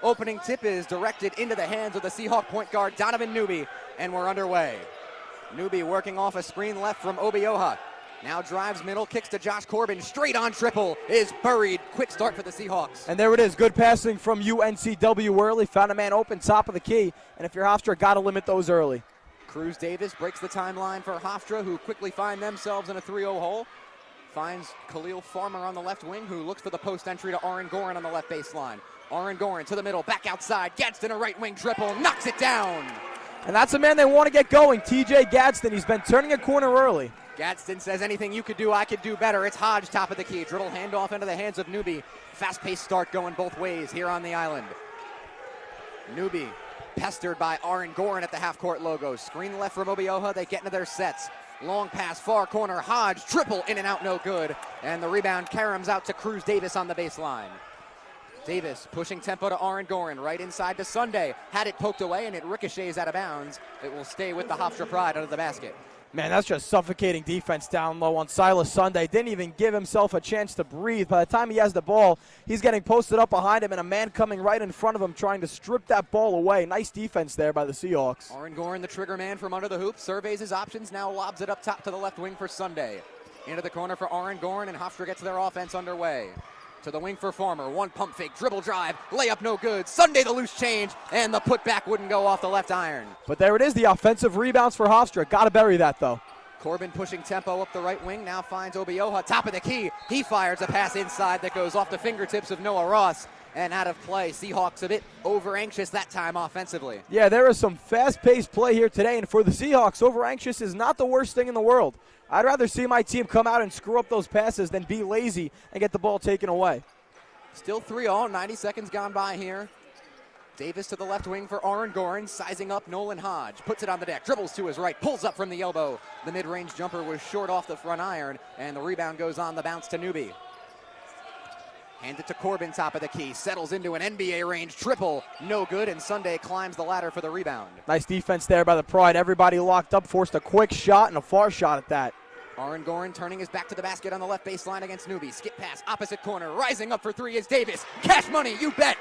Opening tip is directed into the hands of the Seahawk point guard, Donovan Newby, and we're underway. Newby working off a screen left from Obioha. Now drives middle, kicks to Josh Corbin, straight on triple, is buried. Quick start for the Seahawks. And there it is, good passing from UNCW early, found a man open, top of the key, and if you're Hofstra, got to limit those early. Cruz Davis breaks the timeline for Hofstra, who quickly find themselves in a 3-0 hole. Finds Khalil Farmer on the left wing, who looks for the post entry to Aaron Gorin on the left baseline. Aaron Gorin to the middle, back outside, Gadsden a right wing triple, knocks it down. And that's a man they want to get going, TJ Gadsden. He's been turning a corner early. Gadsden says, anything you could do, I could do better. It's Hodge, top of the key. Dribble handoff into the hands of Newby. Fast-paced start going both ways here on the island. Newby pestered by Aaron Gorin at the half-court logo. Screen left from Obioha. They get into their sets. Long pass, far corner. Hodge, triple, in and out, no good. And the rebound, Karam's out to Cruz Davis on the baseline. Davis pushing tempo to Aaron Gorin, right inside to Sunday. Had it poked away, and it ricochets out of bounds. It will stay with the Hofstra Pride under the basket. Man, that's just suffocating defense down low on Silas Sunday. Didn't even give himself a chance to breathe. By the time he has the ball, he's getting posted up behind him and a man coming right in front of him trying to strip that ball away. Nice defense there by the Seahawks. Aaron Gorin, the trigger man from under the hoop, surveys his options, now lobs it up top to the left wing for Sunday. Into the corner for Aaron Gorin, and Hofstra gets their offense underway. To the wing for Farmer, one pump fake, dribble drive, layup no good. Sunday the loose change, and the putback wouldn't go off the left iron. But there it is, the offensive rebounds for Hofstra. Got to bury that though. Corbin pushing tempo up the right wing, now finds Obioha, top of the key. He fires a pass inside that goes off the fingertips of Noah Ross and out of play. Seahawks a bit over-anxious that time offensively. Yeah, there is some fast-paced play here today, and for the Seahawks, over-anxious is not the worst thing in the world. I'd rather see my team come out and screw up those passes than be lazy and get the ball taken away. Still 3-0, 90 seconds gone by here. Davis to the left wing for Aaron Gorin, sizing up Nolan Hodge. Puts it on the deck, dribbles to his right, pulls up from the elbow. The mid-range jumper was short off the front iron, and the rebound goes on the bounce to Newby. Hands it to Corbin, top of the key. Settles into an NBA range triple. No good, and Sunday climbs the ladder for the rebound. Nice defense there by the Pride. Everybody locked up, forced a quick shot and a far shot at that. Aaron Gorin turning his back to the basket on the left baseline against Newby. Skip pass, opposite corner. Rising up for three is Davis. Cash money, you bet.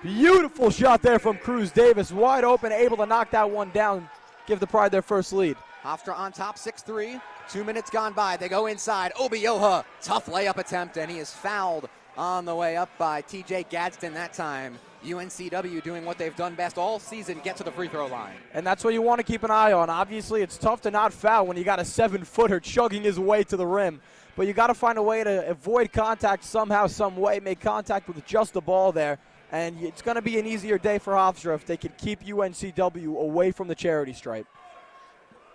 Beautiful shot there from Cruz Davis. Wide open, able to knock that one down. Give the Pride their first lead. Hofstra on top, 6-3. 2 minutes gone by. They go inside. Obioha, tough layup attempt, and he is fouled on the way up by TJ Gadsden that time. UNCW doing what they've done best all season, get to the free throw line. And that's what you want to keep an eye on. Obviously, it's tough to not foul when you got a 7-footer chugging his way to the rim. But you got to find a way to avoid contact somehow, some way, make contact with just the ball there. And it's going to be an easier day for Hofstra if they can keep UNCW away from the charity stripe.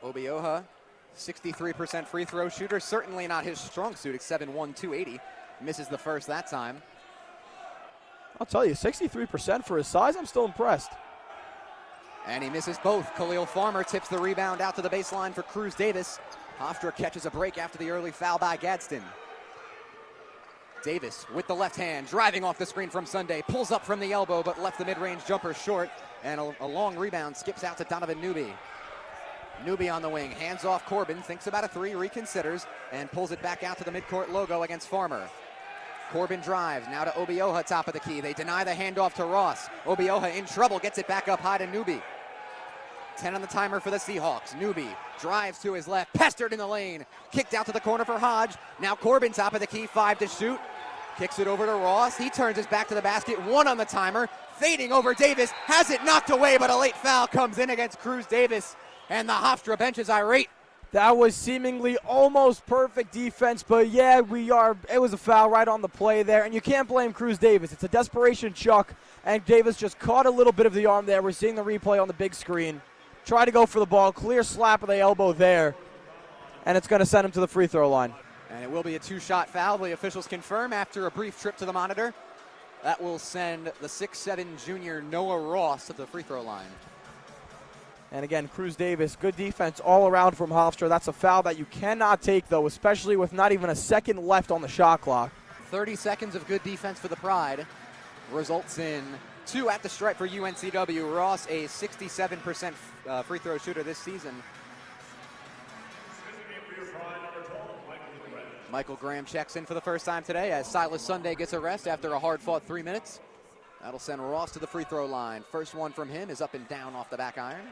Obioha, 63% free throw shooter. Certainly not his strong suit. It's 7'1", 280. Misses the first that time. I'll tell you, 63% for his size, I'm still impressed. And he misses both. Khalil Farmer tips the rebound out to the baseline for Cruz Davis. Hofstra catches a break after the early foul by Gadsden. Davis with the left hand, driving off the screen from Sunday, pulls up from the elbow, but left the mid-range jumper short, and a long rebound skips out to Donovan Newby. Newby on the wing, hands off Corbin, thinks about a three, reconsiders, and pulls it back out to the midcourt logo against Farmer. Corbin drives, now to Obioha, top of the key. They deny the handoff to Ross. Obioha in trouble, gets it back up high to Newby. 10 on the timer for the Seahawks. Newby drives to his left, pestered in the lane. Kicked out to the corner for Hodge. Now Corbin, top of the key, 5 to shoot. Kicks it over to Ross. He turns his back to the basket, 1 on the timer. Fading over Davis, has it knocked away, but a late foul comes in against Cruz Davis. And the Hofstra bench is irate. That was seemingly almost perfect defense, but yeah, it was a foul right on the play there, and you can't blame Cruz Davis. It's a desperation chuck, and Davis just caught a little bit of the arm there. We're seeing the replay on the big screen. Try to go for the ball, clear slap of the elbow there, and it's going to send him to the free throw line. And it will be a 2-shot foul. The officials confirm after a brief trip to the monitor. That will send the 6'7" junior Noah Ross to the free throw line. And again, Cruz Davis, good defense all around from Hofstra. That's a foul that you cannot take, though, especially with not even a second left on the shot clock. 30 seconds of good defense for the Pride results in 2 at the stripe for UNCW. Ross, a 67% free throw shooter this season. Michael Graham checks in for the first time today as Silas Sunday gets a rest after a hard-fought 3 minutes. That'll send Ross to the free throw line. First one from him is up and down off the back iron.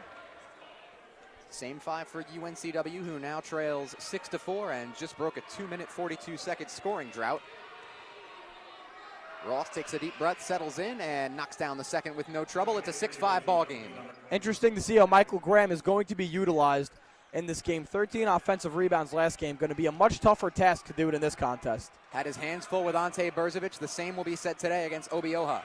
Same 5 for UNCW, who now trails 6-4 and just broke a 2-minute 42-second scoring drought. Ross takes a deep breath, settles in, and knocks down the second with no trouble. It's a 6-5 ball game. Interesting to see how Michael Graham is going to be utilized in this game. 13 offensive rebounds last game. Going to be a much tougher task to do it in this contest. Had his hands full with Ante Berzovic. The same will be said today against Obioha.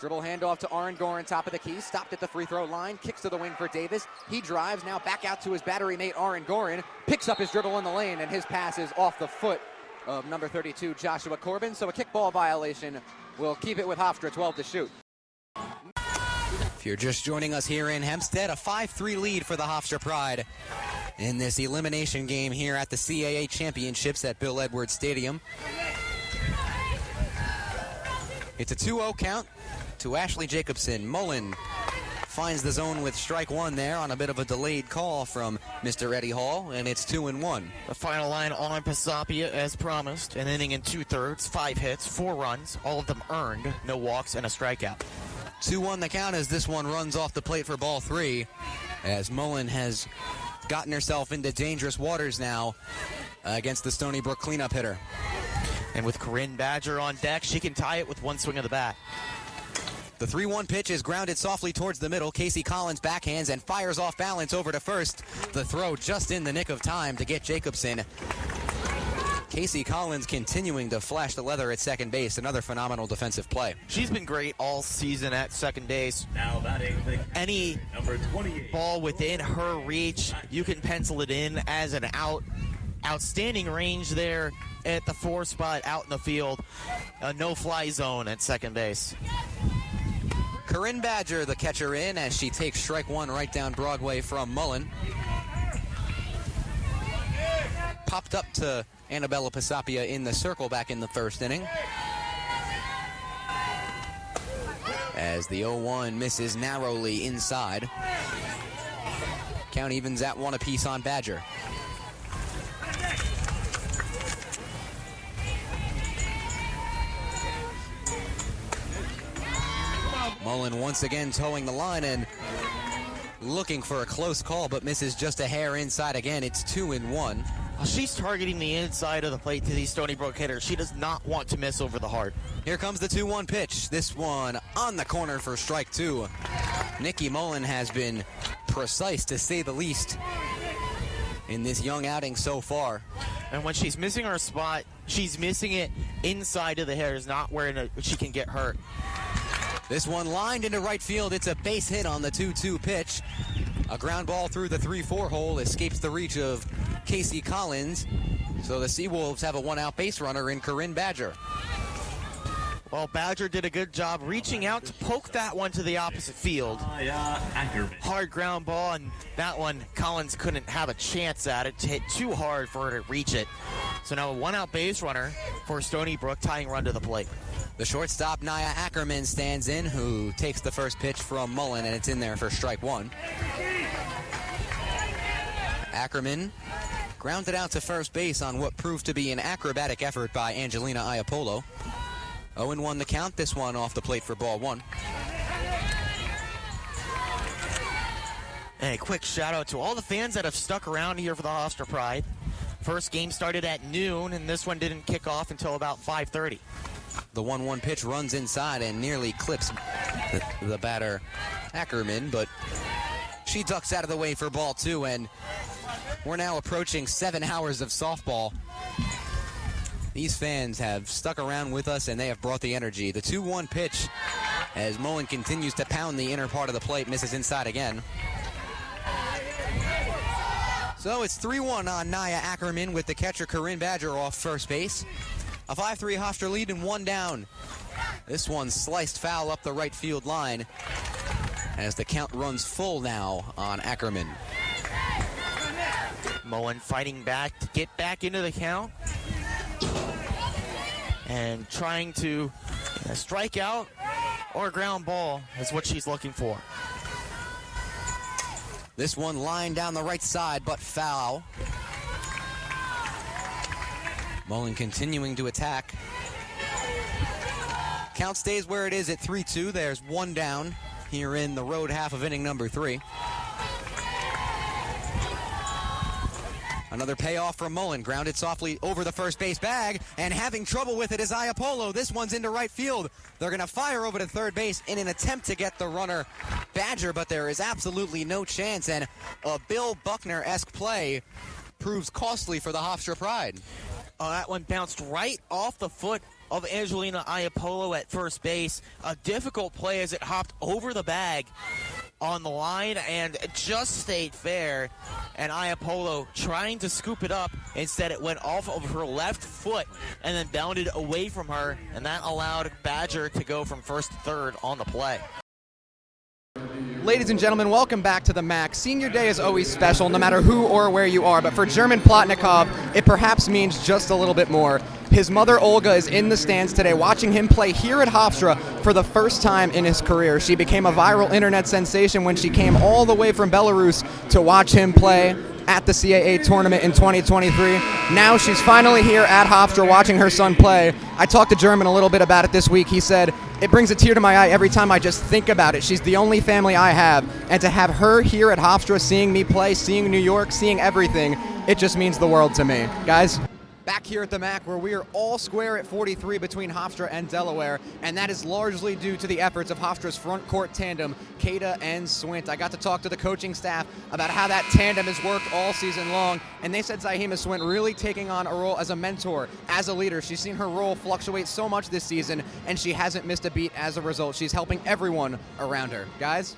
Dribble handoff to Aaron Gorin, top of the key. Stopped at the free throw line. Kicks to the wing for Davis. He drives, now back out to his battery mate, Aaron Gorin. Picks up his dribble in the lane, and his pass is off the foot of number 32, Joshua Corbin. So a kickball violation will keep it with Hofstra, 12 to shoot. If you're just joining us here in Hempstead, a 5-3 lead for the Hofstra Pride in this elimination game here at the CAA Championships at Bill Edwards Stadium. It's a 2-0 count to Ashley Jacobson. Mullen finds the zone with strike one there on a bit of a delayed call from Mr. Eddie Hall, and it's 2-1. The final line on Pasapia as promised. An inning and 2/3, 5 hits, 4 runs, all of them earned, no walks, and a strikeout. 2-1 the count as this one runs off the plate for ball 3, as Mullen has gotten herself into dangerous waters now against the Stony Brook cleanup hitter. And with Corinne Badger on deck, she can tie it with one swing of the bat. The 3-1 pitch is grounded softly towards the middle. Casey Collins backhands and fires off balance over to first. The throw just in the nick of time to get Jacobson. Casey Collins continuing to flash the leather at second base. Another phenomenal defensive play. She's been great all season at second base. Now batting any number 28. Ball within her reach, you can pencil it in as an out. Outstanding range there at the 4 spot out in the field. A no-fly zone at second base. Corinne Badger, the catcher, in as she takes strike one right down Broadway from Mullen. Popped up to Annabella Pasapia in the circle back in the first inning. As the 0-1 misses narrowly inside. Count evens at 1 apiece on Badger. Mullen once again towing the line and looking for a close call, but misses just a hair inside again. It's 2-1. She's targeting the inside of the plate to these Stony Brook hitters. She does not want to miss over the heart. Here comes the 2-1 pitch. This one on the corner for strike 2. Nikki Mullen has been precise, to say the least, in this young outing so far. And when she's missing her spot, she's missing it inside of the hitters, not where she can get hurt. This one lined into right field. It's a base hit on the 2-2 pitch. A ground ball through the 3-4 hole escapes the reach of Casey Collins. So the Seawolves have a 1-out base runner in Corinne Badger. Well, Badger did a good job reaching out to poke that one to the opposite field. Hard ground ball, and that one, Collins couldn't have a chance at it. To hit too hard for her to reach it. So now a 1-out base runner for Stony Brook, tying run to the plate. The shortstop, Naya Ackerman, stands in, who takes the first pitch from Mullen, and it's in there for strike 1. Ackerman grounded out to first base on what proved to be an acrobatic effort by Angelina Iapolo. 0-1 the count, this one off the plate for ball 1. And a quick shout out to all the fans that have stuck around here for the Hofstra Pride. First game started at noon, and this one didn't kick off until about 5:30. The 1-1 pitch runs inside and nearly clips the batter Ackerman, but she ducks out of the way for ball 2, and we're now approaching 7 hours of softball. These fans have stuck around with us, and they have brought the energy. The 2-1 pitch, as Mullen continues to pound the inner part of the plate, misses inside again. So it's 3-1 on Naya Ackerman with the catcher Corinne Badger off first base. A 5-3 Hofstra lead and 1 down. This one sliced foul up the right field line as the count runs full now on Ackerman. Mullen fighting back to get back into the count and trying to strike out or ground ball is what she's looking for. This one lined down the right side, but foul. Mullen continuing to attack. Count stays where it is at 3-2. There's one down here in the road half of inning number 3. Another payoff from Mullen, grounded softly over the first base bag, and having trouble with it is Iapolo. This one's into right field. They're going to fire over to third base in an attempt to get the runner Badger, but there is absolutely no chance, and a Bill Buckner-esque play proves costly for the Hofstra Pride. Oh, that one bounced right off the foot of Angelina Iapolo at first base. A difficult play as it hopped over the bag on the line and just stayed fair. And Iapolo trying to scoop it up. Instead, it went off of her left foot and then bounded away from her. And that allowed Badger to go from first to third on the play. Ladies and gentlemen, welcome back to the MAC. Senior Day is always special, no matter who or where you are, but for German Plotnikov, it perhaps means just a little bit more. His mother, Olga, is in the stands today watching him play here at Hofstra for the first time in his career. She became a viral internet sensation when she came all the way from Belarus to watch him play at the CAA tournament in 2023. Now she's finally here at Hofstra watching her son play. I talked to German a little bit about it this week. He said, "It brings a tear to my eye every time I just think about it. She's the only family I have. And to have her here at Hofstra seeing me play, seeing New York, seeing everything, it just means the world to me." Guys, back here at the MAC, where we are all square at 43 between Hofstra and Delaware, and that is largely due to the efforts of Hofstra's front court tandem, Kada and Swint. I got to talk to the coaching staff about how that tandem has worked all season long, and they said Zahima Swint really taking on a role as a mentor, as a leader. She's seen her role fluctuate so much this season, and she hasn't missed a beat as a result. She's helping everyone around her. Guys?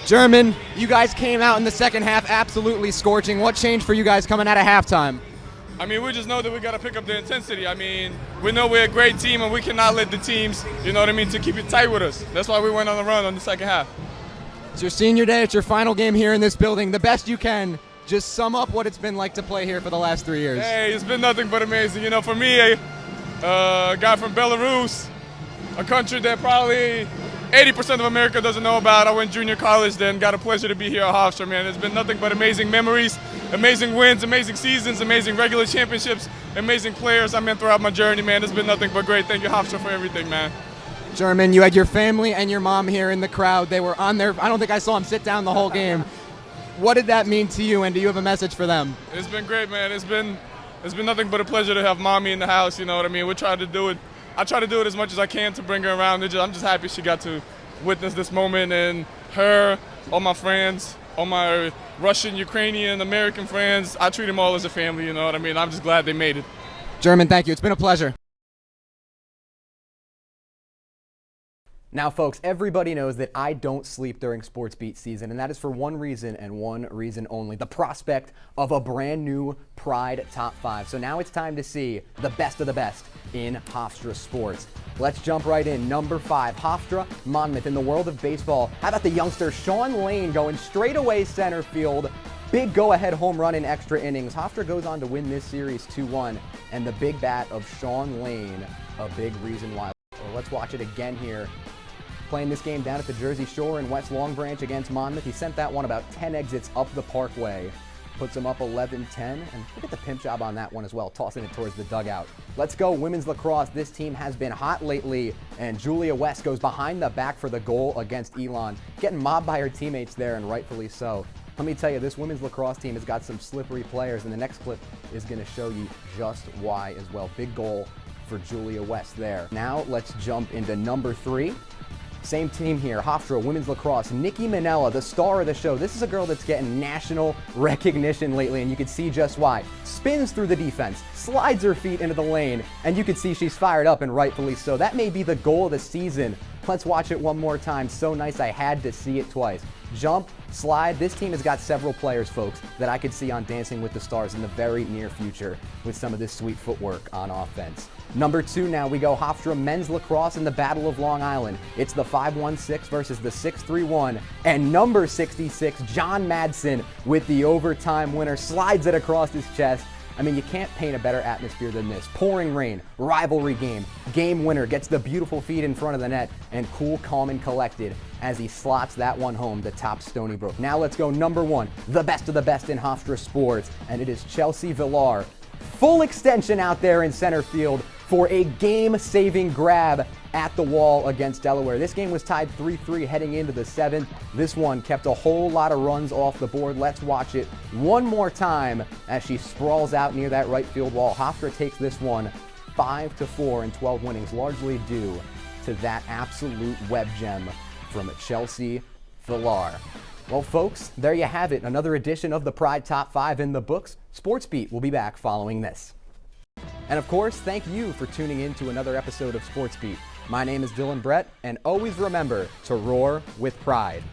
German, you guys came out in the second half absolutely scorching. What changed for you guys coming out of halftime? I mean, we just know that we got to pick up the intensity. I mean, we know we're a great team, and we cannot let the teams, you know what I mean, to keep it tight with us. That's why we went on the run on the second half. It's your senior day. It's your final game here in this building. The best you can, just sum up what it's been like to play here for the last 3 years. Hey, it's been nothing but amazing. You know, for me, a guy from Belarus, a country that probably 80% of America doesn't know about. I went junior college, then got a pleasure to be here at Hofstra, man. It's been nothing but amazing memories, amazing wins, amazing seasons, amazing regular championships, amazing players I met throughout my journey, man. It's been nothing but great. Thank you, Hofstra, for everything, man. German, you had your family and your mom here in the crowd. They were on there. I don't think I saw them sit down the whole game. What did that mean to you, and do you have a message for them? It's been great, man. It's been nothing but a pleasure to have mommy in the house, you know what I mean? We try to do it. I try to do it as much as I can to bring her around. I'm just happy she got to witness this moment, and her, all my friends, all my Russian, Ukrainian, American friends, I treat them all as a family, you know what I mean? I'm just glad they made it. German, thank you. It's been a pleasure. Now, folks, everybody knows that I don't sleep during Sports Beat season, and that is for one reason and one reason only, the prospect of a brand new Pride Top 5. So now it's time to see the best of the best in Hofstra sports. Let's jump right in. Number 5, Hofstra Monmouth. In the world of baseball, how about the youngster Sean Lane going straight away center field? Big go-ahead home run in extra innings. Hofstra goes on to win this series 2-1, and the big bat of Sean Lane, a big reason why. Well, let's watch it again here. Playing this game down at the Jersey Shore in West Long Branch against Monmouth. He sent that one about 10 exits up the parkway. Puts him up 11-10, and look at the pimp job on that one as well, tossing it towards the dugout. Let's go women's lacrosse. This team has been hot lately, and Julia West goes behind the back for the goal against Elon. Getting mobbed by her teammates there, and rightfully so. Let me tell you, this women's lacrosse team has got some slippery players, and the next clip is going to show you just why as well. Big goal for Julia West there. Now let's jump into number 3. Same team here, Hofstra women's lacrosse. Nikki Manella, the star of the show. This is a girl that's getting national recognition lately, and you can see just why. Spins through the defense, slides her feet into the lane, and you can see she's fired up, and rightfully so. That may be the goal of the season. Let's watch it one more time. So nice, I had to see it twice. Jump, slide. This team has got several players, folks, that I could see on Dancing with the Stars in the very near future with some of this sweet footwork on offense. Number 2 now, we go Hofstra men's lacrosse in the Battle of Long Island. It's the 5-1-6 versus the 6-3-1, and number 66, John Madsen, with the overtime winner, slides it across his chest. I mean, you can't paint a better atmosphere than this. Pouring rain, rivalry game winner, gets the beautiful feed in front of the net, and cool, calm, and collected as he slots that one home to top Stony Brook. Now let's go number 1, the best of the best in Hofstra sports, and it is Chelsea Villar. Full extension out there in center field for a game-saving grab at the wall against Delaware. This game was tied 3-3 heading into the 7th. This one kept a whole lot of runs off the board. Let's watch it one more time as she sprawls out near that right field wall. Hofstra takes this one 5-4 in 12 winnings, largely due to that absolute web gem from Chelsea Villar. Well, folks, there you have it. Another edition of the Pride Top 5 in the books. Sports Beat will be back following this. And of course, thank you for tuning in to another episode of Sports Beat. My name is Dylan Brett, and always remember to roar with pride.